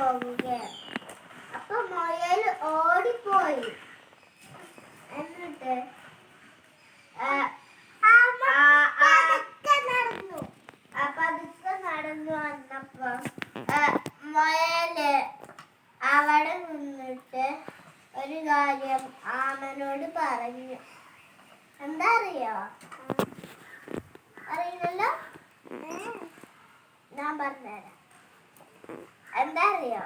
പോകുകയാണ്. അപ്പൊ മുയൽ ഓടിപ്പോയി. എന്നിട്ട് പതുക്കെ നടന്നു വന്നപ്പോ മുയല് അവിടെ നിന്നിട്ട് ഒരു കാര്യം ആമനോട് പറഞ്ഞു. എന്താ അറിയോ? അറിയില്ലല്ലോ, ഞാൻ പറഞ്ഞുതരാം. എന്താ അറിയോ?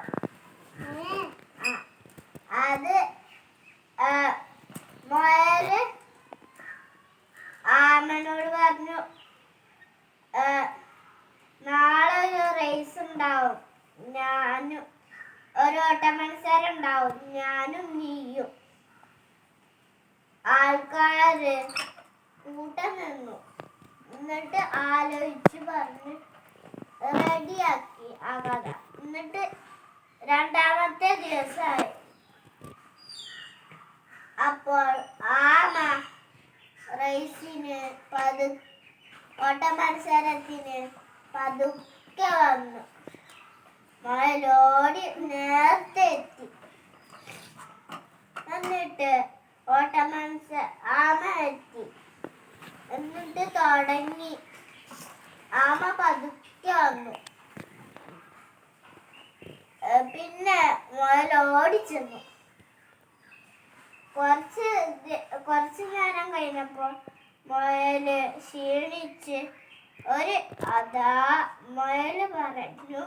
അത് മുയല് ആമനോട് പറഞ്ഞു, നാളെ ഒരു റേസ് ഉണ്ടാവും, ഞാനും ഒരു ഓട്ട മത്സരം ഉണ്ടാവും, ഞാനും നീയും. ആൾക്കാര് കൂട്ടം നിന്നു. എന്നിട്ട് ആലോചിച്ച് പറഞ്ഞ് റെഡിയാക്കി ആ കഥ. എന്നിട്ട് രണ്ടാമത്തെ ദിവസമായി. അപ്പോൾ ആമ റേസിന് ഓട്ട മത്സരത്തിന് പതുക്കെ വന്നു. മുയലോടി നേരത്തെ എത്തി. എന്നിട്ട് ആമ എത്തി. എന്നിട്ട് തുടങ്ങി. ആമ പതുക്കെ വന്നു. പിന്നെ മുയൽ ഓടിച്ചെന്നു. കുറച്ച് നേരം കഴിഞ്ഞപ്പോൾ മുയല് ക്ഷീണിച്ച് മുയല് പറഞ്ഞു,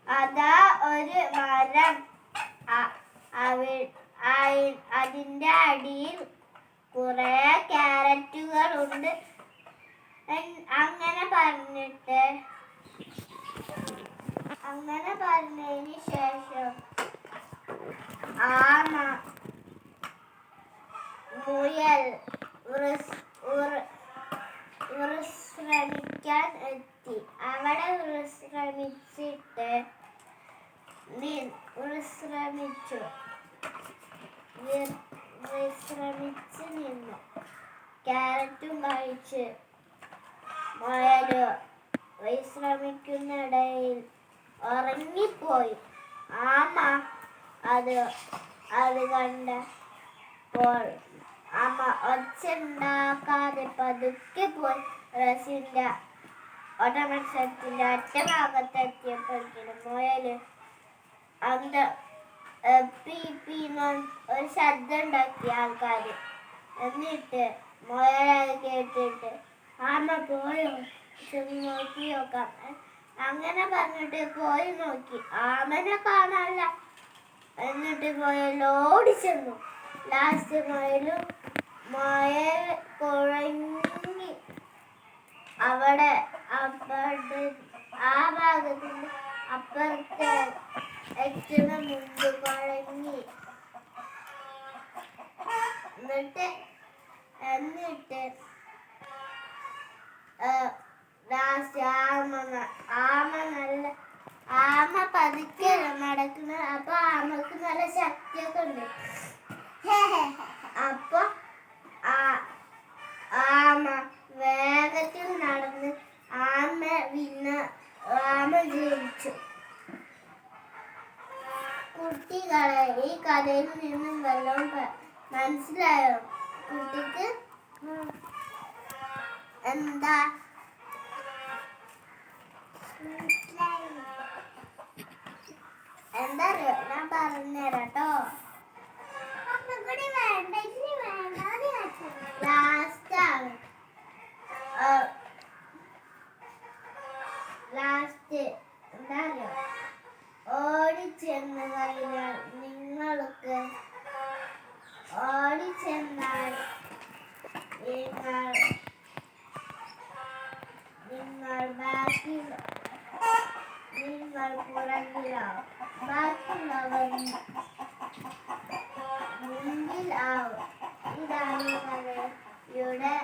അതാ ഒരു മരം, അതിന്റെ അടിയിൽ കുറെ ക്യാരറ്റുകൾ ഉണ്ട്. അങ്ങനെ പറഞ്ഞതിന് ശേഷം ആമ മുയൽ വിശ്രമിക്കാൻ എത്തി. അവിടെ വിശ്രമിച്ച് നിന്നു. ക്യാരറ്റും കഴിച്ച് മുയല് വിശ്രമിക്കുന്നിടയിൽ ഉറങ്ങിപ്പോയി. ആമ അത് കണ്ടപ്പോൾ ആമ ഒച്ചയുണ്ടാക്കാതെ പതുക്കെ പോയി റസിന്റെ ഓട്ടമത്സരത്തിന്റെ അറ്റഭാഗത്തെത്തിയപ്പോഴേക്കും മുയല് ഒരു ശബ്ദം ഉണ്ടാക്കി ആൾക്കാര്. എന്നിട്ട് മുയൽ കേട്ടിട്ട് ആമ പോയോ നോക്കി നോക്കാം. അങ്ങനെ പറഞ്ഞിട്ട് പോയി നോക്കി. ആമനെ കാണാനില്ല. എന്നിട്ട് മുയൽ ഓടിച്ചെന്നു. ലാസ്റ്റ് മുയൽ കുഴങ്ങി അവിടെ ആ ഭാഗത്തിന്റെ അപ്പുറത്തെ എത്തുന്ന മുമ്പ് കുഴങ്ങി. എന്നിട്ട് ലാസ്റ്റ് ആമ പതുക്കെ നടക്കുന്നത്. അപ്പൊ ആമക്ക് നല്ല ശക്തിയൊക്കെ ഉണ്ട്. അപ്പൊ ആമ വേഗത്തിൽ നടന്ന് ആമ ജയിച്ചു. കുട്ടികളെ, ഈ കഥയിൽ നിന്നും വല്ലതും മനസ്സിലായോ? കുട്ടിക്ക് എന്താ അറിയോ? ഞാൻ പറഞ്ഞുതരാട്ടോ. ലാസ്റ്റ് എന്താ അറിയോ? ഓടിച്ചെന്ന് കഴിഞ്ഞാൽ നിങ്ങൾ പുറകിലാവും, ബാക്കിയുള്ളവർ മുന്നിൽ ആവും. ഇതാണ് കഥയുടെ